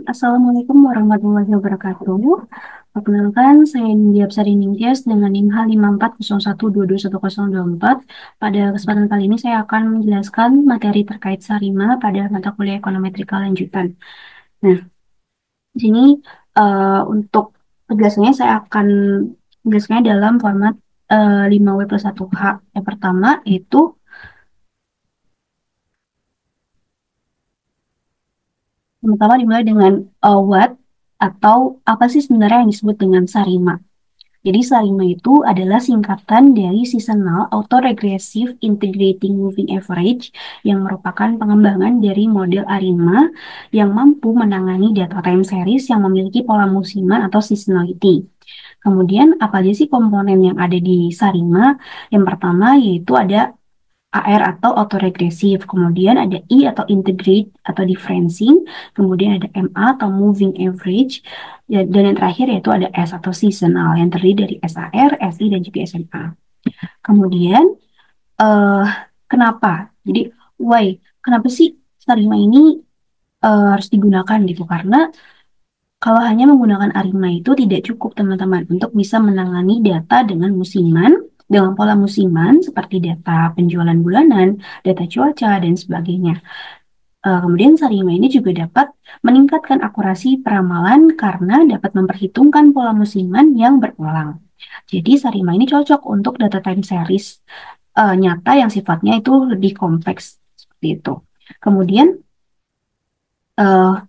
Assalamualaikum warahmatullahi wabarakatuh. Perkenalkan, saya Nindya Absari Ningtyas dengan NIM H5401221024. Pada kesempatan kali ini saya akan menjelaskan materi terkait Sarima pada mata kuliah Ekonometrika lanjutan. Nah, di sini untuk penjelasannya saya akan menjelaskannya dalam format 5W+1H. Yang pertama yaitu dimulai dengan what atau apa sih sebenarnya yang disebut dengan Sarima. Jadi Sarima itu adalah singkatan dari Seasonal Autoregressive Integrating Moving Average yang merupakan pengembangan dari model ARIMA yang mampu menangani data time series yang memiliki pola musiman atau seasonality. Kemudian apa aja sih komponen yang ada di Sarima? Yang pertama yaitu ada AR atau autoregresif, kemudian ada I atau integrate atau differencing, kemudian ada MA atau moving average, dan yang terakhir yaitu ada S atau seasonal yang terdiri dari SAR, SI, dan juga SMA. Kemudian eh kenapa? Jadi why? Kenapa sih Sarima ini harus digunakan gitu? Karena kalau hanya menggunakan ARIMA itu tidak cukup teman-teman untuk bisa menangani data dengan musiman, dengan pola musiman seperti data penjualan bulanan, data cuaca, dan sebagainya. Kemudian Sarima ini juga dapat meningkatkan akurasi peramalan karena dapat memperhitungkan pola musiman yang berulang. Jadi Sarima ini cocok untuk data time series nyata yang sifatnya itu lebih kompleks seperti itu. Kemudian uh,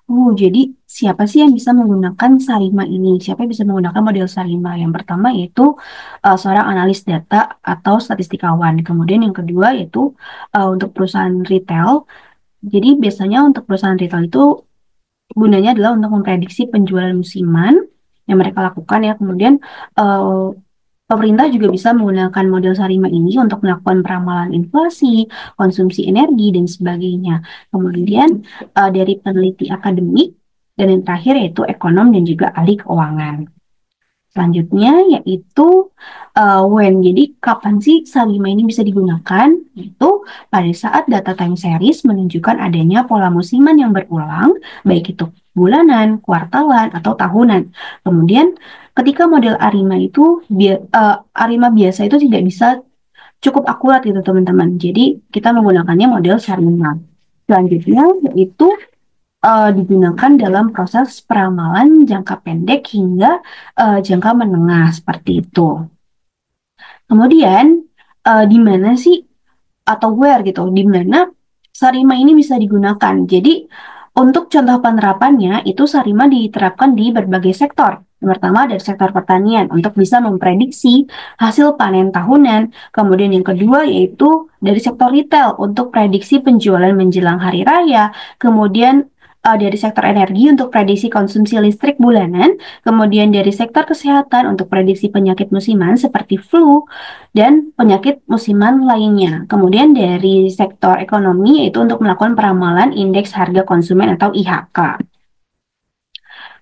jadi siapa sih yang bisa menggunakan Sarima ini? Siapa yang bisa menggunakan model Sarima? Yang pertama yaitu seorang analis data atau statistikawan. Kemudian yang kedua yaitu untuk perusahaan retail. Jadi biasanya untuk perusahaan retail itu gunanya adalah untuk memprediksi penjualan musiman yang mereka lakukan ya. Kemudian eh, pemerintah juga bisa menggunakan model Sarima ini untuk melakukan peramalan inflasi, konsumsi energi, dan sebagainya. Kemudian dari peneliti akademik, dan yang terakhir yaitu ekonom dan juga ahli keuangan. Selanjutnya yaitu when. Jadi kapan sih Sarima ini bisa digunakan? Itu pada saat data time series menunjukkan adanya pola musiman yang berulang, baik itu bulanan, kuartalan, atau tahunan. Kemudian ketika model ARIMA itu ARIMA biasa itu tidak bisa cukup akurat gitu teman-teman. Jadi kita menggunakannya model Sarima. Selanjutnya yaitu digunakan dalam proses peramalan jangka pendek hingga jangka menengah seperti itu. Kemudian di mana sih atau where gitu, di mana Sarima ini bisa digunakan. Jadi untuk contoh penerapannya itu Sarima diterapkan di berbagai sektor. Yang pertama dari sektor pertanian untuk bisa memprediksi hasil panen tahunan. Kemudian yang kedua yaitu dari sektor retail untuk prediksi penjualan menjelang hari raya. Kemudian dari sektor energi untuk prediksi konsumsi listrik bulanan. Kemudian dari sektor kesehatan untuk prediksi penyakit musiman seperti flu dan penyakit musiman lainnya. Kemudian dari sektor ekonomi yaitu untuk melakukan peramalan indeks harga konsumen atau IHK.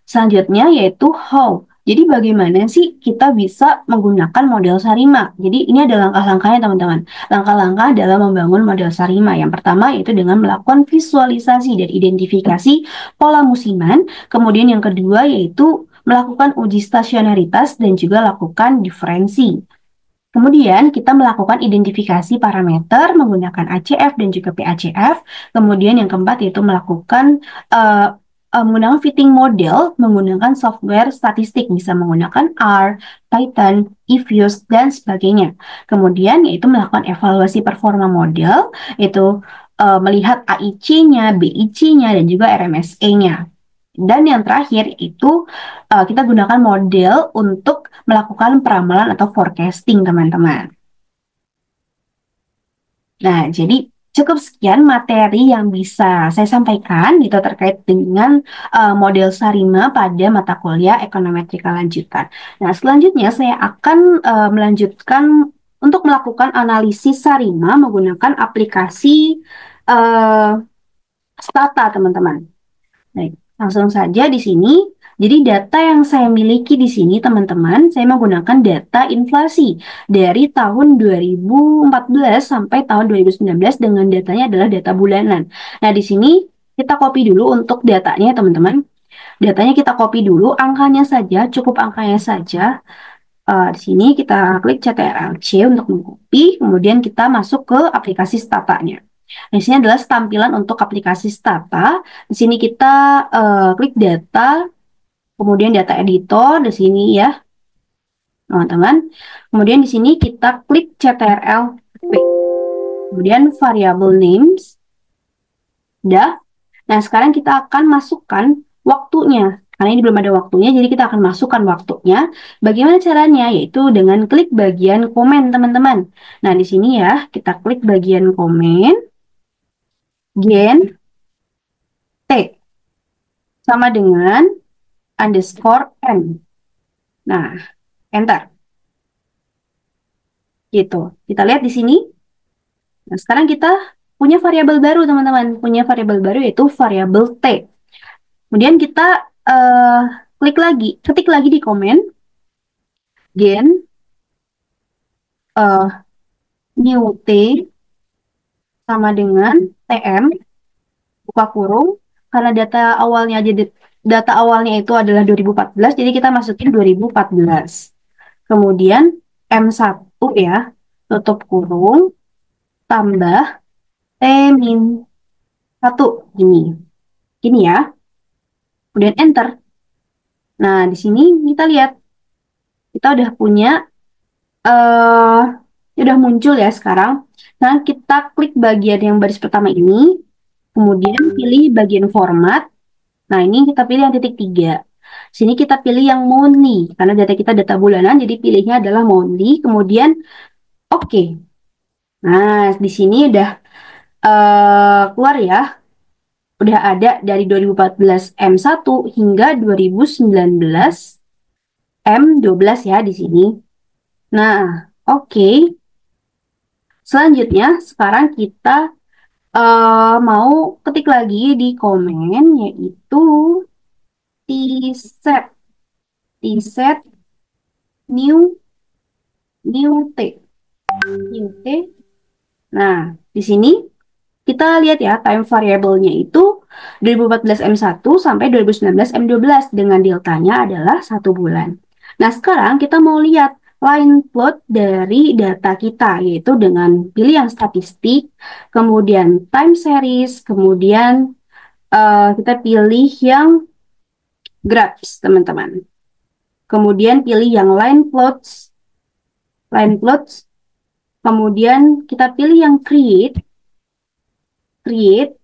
Selanjutnya yaitu how. Jadi bagaimana sih kita bisa menggunakan model Sarima? Jadi ini ada langkah-langkahnya teman-teman. Langkah-langkah dalam membangun model Sarima. Yang pertama yaitu dengan melakukan visualisasi dan identifikasi pola musiman. Kemudian yang kedua yaitu melakukan uji stasionaritas dan juga lakukan diferensi. Kemudian kita melakukan identifikasi parameter menggunakan ACF dan juga PACF. Kemudian yang keempat yaitu melakukan menggunakan fitting model menggunakan software statistik, bisa menggunakan R, Python, eViews, dan sebagainya. Kemudian yaitu melakukan evaluasi performa model, yaitu melihat AIC-nya, BIC-nya, dan juga RMSE-nya. Dan yang terakhir itu kita gunakan model untuk melakukan peramalan atau forecasting, teman-teman. Nah, jadi cukup sekian materi yang bisa saya sampaikan gitu terkait dengan model Sarima pada mata kuliah Ekonometrika lanjutan. Nah, selanjutnya saya akan melanjutkan untuk melakukan analisis Sarima menggunakan aplikasi uh, Stata, teman-teman. Baik, langsung saja di sini. Jadi data yang saya miliki di sini teman-teman, saya menggunakan data inflasi dari tahun 2014 sampai tahun 2019 dengan datanya adalah data bulanan. Nah, di sini Kita copy dulu untuk datanya, teman-teman. Datanya kita copy dulu, angkanya saja, cukup angkanya saja. Di sini kita klik Ctrl+C untuk mengcopy, kemudian kita masuk ke aplikasi Stata-nya. Di sini adalah tampilan untuk aplikasi Stata. Di sini kita klik data, kemudian data editor di sini ya, teman-teman. Kemudian di sini kita klik Ctrl+V. Kemudian variable names. Udah. Nah, sekarang kita akan masukkan waktunya. Karena ini belum ada waktunya, jadi kita akan masukkan waktunya. Bagaimana caranya? Yaitu dengan klik bagian komen, teman-teman. Nah, di sini ya, kita klik bagian komen, gen T, sama dengan underscore N. Nah, enter. Gitu. Kita lihat di sini. Nah, sekarang kita punya variabel baru, teman-teman. Punya variabel baru yaitu variabel T. Kemudian kita klik lagi, ketik lagi di komen, gen new T sama dengan TM, buka kurung, karena data awalnya itu adalah 2014, jadi kita masukin 2014. Kemudian M1 ya, tutup kurung, tambah T-1, gini. Gini ya. Kemudian enter. Nah, di sini kita lihat, kita udah punya, udah muncul ya sekarang. Nah, kita klik bagian yang baris pertama ini, kemudian pilih bagian format. Nah, ini kita pilih yang titik 3. Sini kita pilih yang monthly, karena data kita data bulanan, jadi pilihnya adalah monthly, kemudian oke. Nah, di sini udah keluar ya. Udah ada dari 2014 M1 hingga 2019 M12 ya di sini. Nah, oke. Selanjutnya, sekarang kita mau ketik lagi di komen, yaitu tset tset new T. New T. Nah, di sini kita lihat ya, time variable-nya itu 2014 M1 sampai 2019 M12 dengan deltanya adalah 1 bulan. Nah, sekarang kita mau lihat line plot dari data kita, yaitu dengan pilih yang statistik, kemudian time series, kemudian kita pilih yang graphs, teman-teman. Kemudian pilih yang line plots, kemudian kita pilih yang create,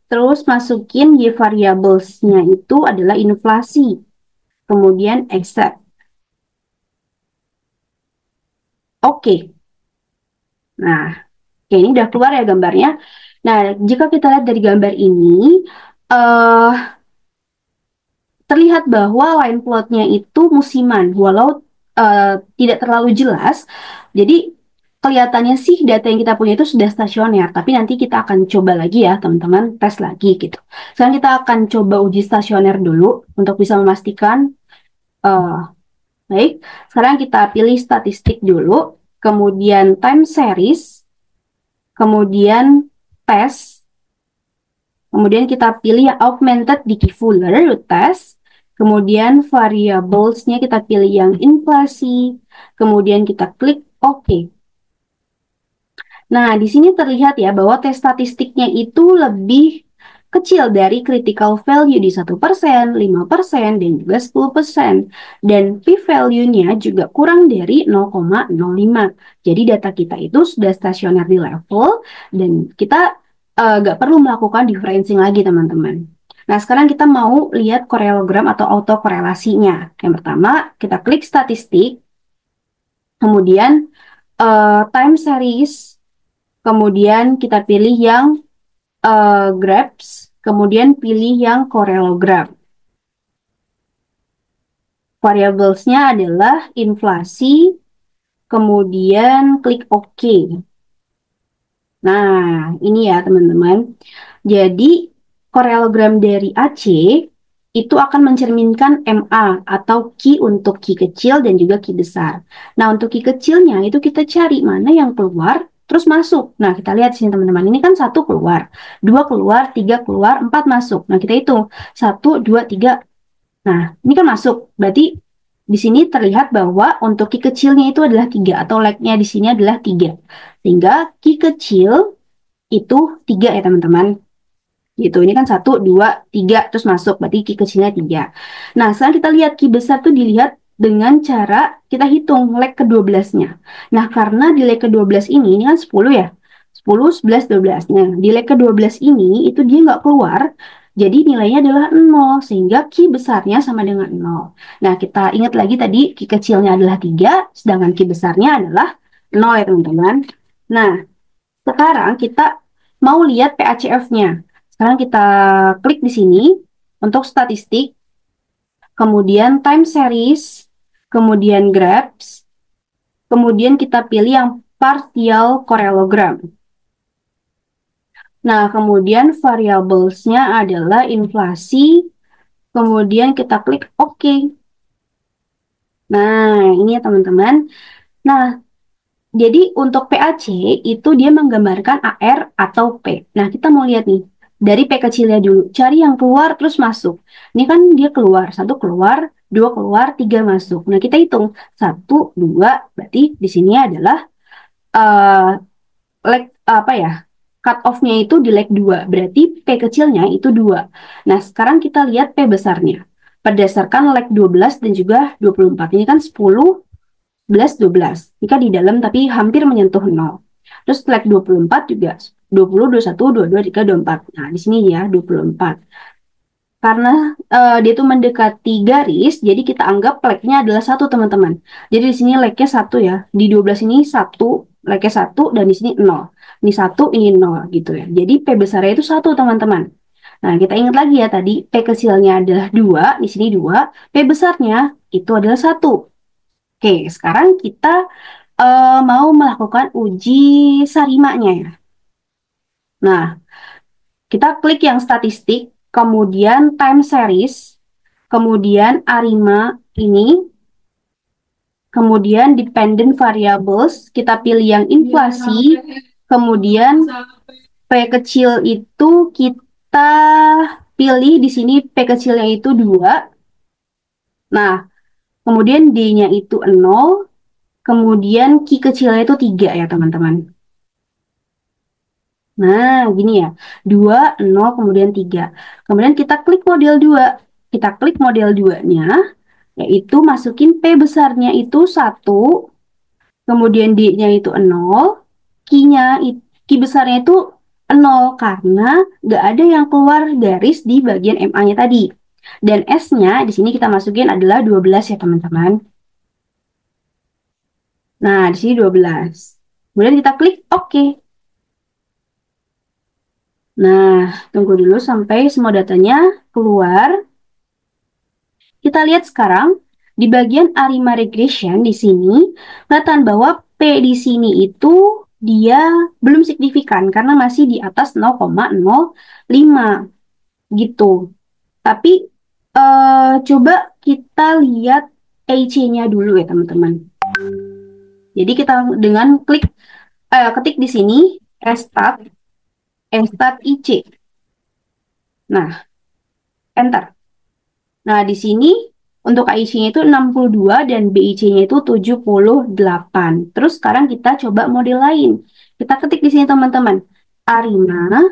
terus masukin y variables-nya itu adalah inflasi, kemudian accept. Oke. Nah, oke, ini udah keluar ya gambarnya. Nah, jika kita lihat dari gambar ini, terlihat bahwa line plotnya itu musiman, walau tidak terlalu jelas. Jadi, kelihatannya sih data yang kita punya itu sudah stasioner, tapi nanti kita akan coba lagi ya, teman-teman, tes lagi gitu. Sekarang kita akan coba uji stasioner dulu untuk bisa memastikan. Baik, sekarang kita pilih statistik dulu, kemudian time series, kemudian test, kemudian kita pilih yang augmented Dickey-Fuller test, kemudian variables-nya kita pilih yang inflasi, kemudian kita klik OK. Nah, di sini terlihat ya bahwa tes statistiknya itu lebih kecil dari critical value di 1%, 5%, dan juga 10%. Dan p-value-nya juga kurang dari 0,05. Jadi data kita itu sudah stasioner di level, dan kita nggak perlu melakukan differencing lagi, teman-teman. Nah, sekarang kita mau lihat korelogram atau autokorelasinya. Yang pertama, kita klik statistik, kemudian time series, kemudian kita pilih yang graphs, kemudian pilih yang korelogram. Variablesnya adalah inflasi, kemudian klik OK. Nah, ini ya teman-teman. Jadi, korelogram dari AC itu akan mencerminkan MA atau Q untuk Q kecil dan juga Q besar. Nah, untuk Q kecilnya itu kita cari mana yang keluar terus masuk. Nah, kita lihat sini teman-teman. Ini kan 1 keluar, 2 keluar, 3 keluar, 4 masuk. Nah, kita hitung. 1, 2, 3. Nah, ini kan masuk. Berarti di sini terlihat bahwa untuk ki kecilnya itu adalah 3 atau leg-nya di sini adalah 3. Sehingga ki kecil itu 3 ya teman-teman. Gitu, ini kan 1, 2, 3, terus masuk. Berarti ki kecilnya 3. Nah, sekarang kita lihat ki besar tuh dilihat dengan cara kita hitung leg ke-12-nya. Nah, karena di leg ke-12 ini kan 10 ya. 10, 11, 12. Nah, di leg ke-12 ini itu dia nggak keluar, jadi nilainya adalah 0, sehingga ki besarnya sama dengan 0. Nah, kita ingat lagi tadi ki kecilnya adalah 3, sedangkan ki besarnya adalah 0 ya teman-teman. Nah, sekarang kita mau lihat PACF-nya. Sekarang kita klik di sini untuk statistik, kemudian time series, kemudian graphs, kemudian kita pilih yang partial parallelogram. Nah, kemudian variablesnya adalah inflasi, kemudian kita klik OK. Nah, ini ya teman-teman. Nah, jadi untuk PAC itu dia menggambarkan AR atau P. Nah, kita mau lihat nih. Dari P kecilnya dulu. Cari yang keluar terus masuk. Ini kan dia keluar. 1 keluar, 2 keluar, 3 masuk. Nah, kita hitung. 1, 2, berarti di sini adalah leg apa ya? Cut off-nya itu di leg 2. Berarti P kecilnya itu 2. Nah, sekarang kita lihat P besarnya. Berdasarkan leg 12 dan juga 24. Ini kan 10, 11, 12. Jika di dalam tapi hampir menyentuh 0. Terus leg 24 juga 20, 21, 22, 23, 24. Nah, di sini ya 24. Karena dia itu mendekati garis, jadi kita anggap legnya adalah 1 teman-teman. Jadi di sini legnya 1 ya. Di 12 ini 1, legnya 1 dan di sini 0. Ini 1, ini 0 gitu ya. Jadi P besarnya itu 1 teman-teman. Nah, kita ingat lagi ya tadi P kecilnya adalah 2, di sini 2, P besarnya itu adalah 1. Oke, sekarang kita mau melakukan uji sarimanya ya. Nah, kita klik yang statistik, kemudian time series, kemudian arima ini, kemudian dependent variables, kita pilih yang inflasi, kemudian P kecil itu kita pilih di sini P kecilnya itu 2. Nah, kemudian D-nya itu 0, kemudian ki kecilnya itu 3 ya teman-teman. Nah, gini ya. 2, 0, kemudian 3. Kemudian kita klik model 2. Kita klik model 2-nya, yaitu masukin P besarnya itu 1, kemudian D-nya itu 0, Ki besarnya itu 0, karena nggak ada yang keluar garis di bagian MA-nya tadi. Dan S-nya di sini kita masukin adalah 12 ya teman-teman. Nah, di sini 12. Kemudian kita klik OK. Nah, tunggu dulu sampai semua datanya keluar. Kita lihat sekarang di bagian Arima Regression di sini, kelihatan bahwa P di sini itu dia belum signifikan karena masih di atas 0,05 gitu. Tapi coba kita lihat EIC-nya dulu ya teman-teman. Jadi kita dengan ketik di sini Stat IC. Nah, enter. Nah, di sini untuk AIC-nya itu 62 dan BIC-nya itu 78. Terus sekarang kita coba model lain. Kita ketik di sini teman-teman. Arima,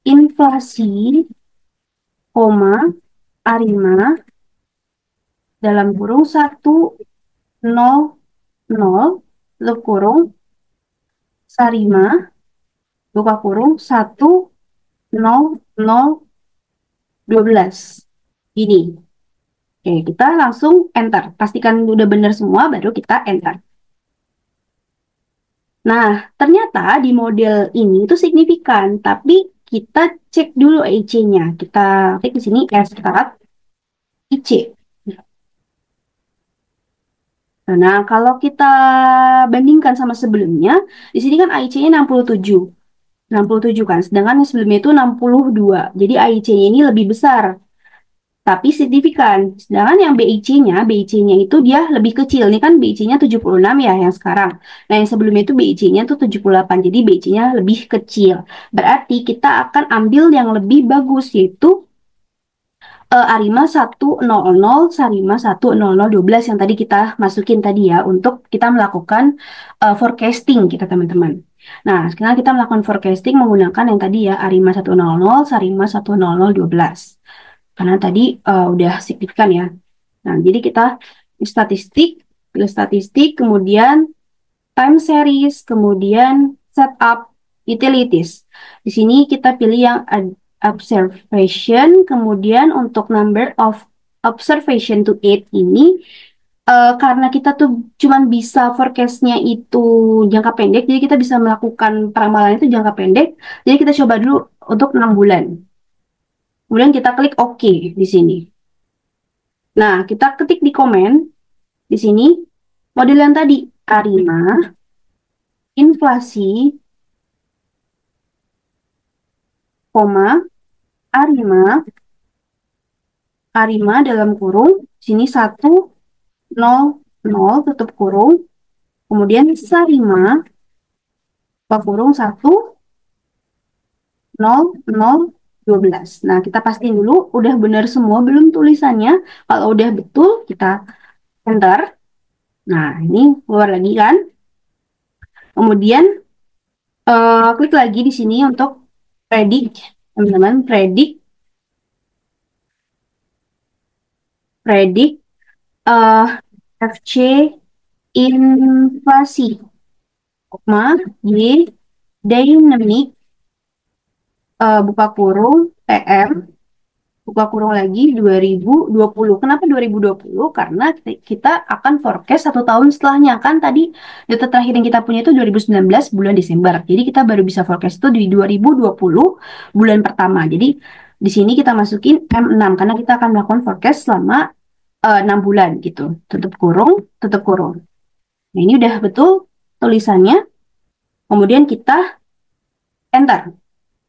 inflasi, koma, Arima, dalam kurung 1, 0, 0, lub kurung, Sarima, buka kurung, 1, 0, 0, 12. Gini. Oke, kita langsung enter. Pastikan udah benar semua, baru kita enter. Nah, ternyata di model ini itu signifikan, tapi kita cek dulu IC-nya. Kita klik di sini Stat IC. Nah, kalau kita bandingkan sama sebelumnya, di sini kan IC-nya 67. 67 kan, sedangkan yang sebelumnya itu 62. Jadi IC-nya ini lebih besar. tapi signifikan. Sedangkan yang BIC-nya itu dia lebih kecil. Ini kan BIC-nya 76 ya yang sekarang. Nah, yang sebelumnya itu BIC-nya tuh 78. Jadi BIC-nya lebih kecil. Berarti kita akan ambil yang lebih bagus, yaitu Arima 100, Sarima 10012 yang tadi kita masukin tadi ya, untuk kita melakukan forecasting kita teman-teman. Nah, sekarang kita melakukan forecasting menggunakan yang tadi ya, Arima 100, Sarima 10012. Karena tadi udah signifikan ya. Nah, jadi kita statistik, pilih statistik, kemudian time series, kemudian setup utilities. Di sini kita pilih yang observation, kemudian untuk number of observation to 8 ini, karena kita tuh cuman bisa forecastnya itu jangka pendek, jadi kita bisa melakukan peramalan itu jangka pendek. Jadi kita coba dulu untuk 6 bulan. Kemudian kita klik OK di sini. Nah, kita ketik di komen di sini model yang tadi, Arima, inflasi, koma, Arima, Arima dalam kurung, sini 100 tutup kurung, kemudian Sarima, buka kurung 10012. Nah, kita pastiin dulu udah benar semua belum tulisannya. Kalau udah betul, kita enter. Nah, ini keluar lagi kan. Kemudian klik lagi di sini untuk predict, teman-teman, predict uh, FC inflasi, koma, Y, dynamic, buka kurung, TM, buka kurung lagi 2020. Kenapa 2020? Karena kita akan forecast 1 tahun setelahnya. Kan tadi data terakhir yang kita punya itu 2019 bulan Desember. Jadi kita baru bisa forecast itu di 2020 bulan pertama. Jadi di sini kita masukin M6 karena kita akan melakukan forecast selama 6 bulan gitu. Tutup kurung, tutup kurung. Nah, ini udah betul tulisannya. Kemudian kita enter.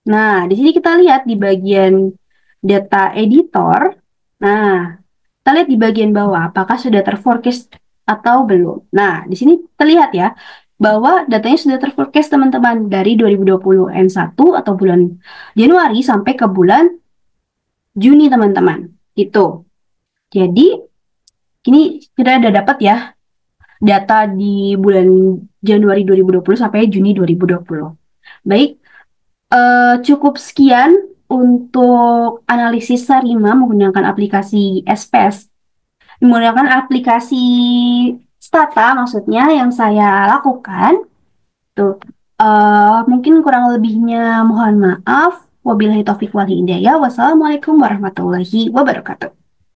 Nah, di sini kita lihat di bagian data editor. Nah, kita lihat di bagian bawah apakah sudah terforecast atau belum. Nah, di sini terlihat ya bahwa datanya sudah terforecast teman-teman dari 2020 N1 atau bulan Januari sampai ke bulan Juni teman-teman. Gitu. Jadi, ini kita udah dapat ya data di bulan Januari 2020 sampai Juni 2020. Baik, cukup sekian untuk analisis Sarima menggunakan aplikasi SPS, menggunakan aplikasi Stata maksudnya yang saya lakukan. Tuh, mungkin kurang lebihnya mohon maaf. Wabillahi taufiq wal hidayah. Wassalamualaikum warahmatullahi wabarakatuh.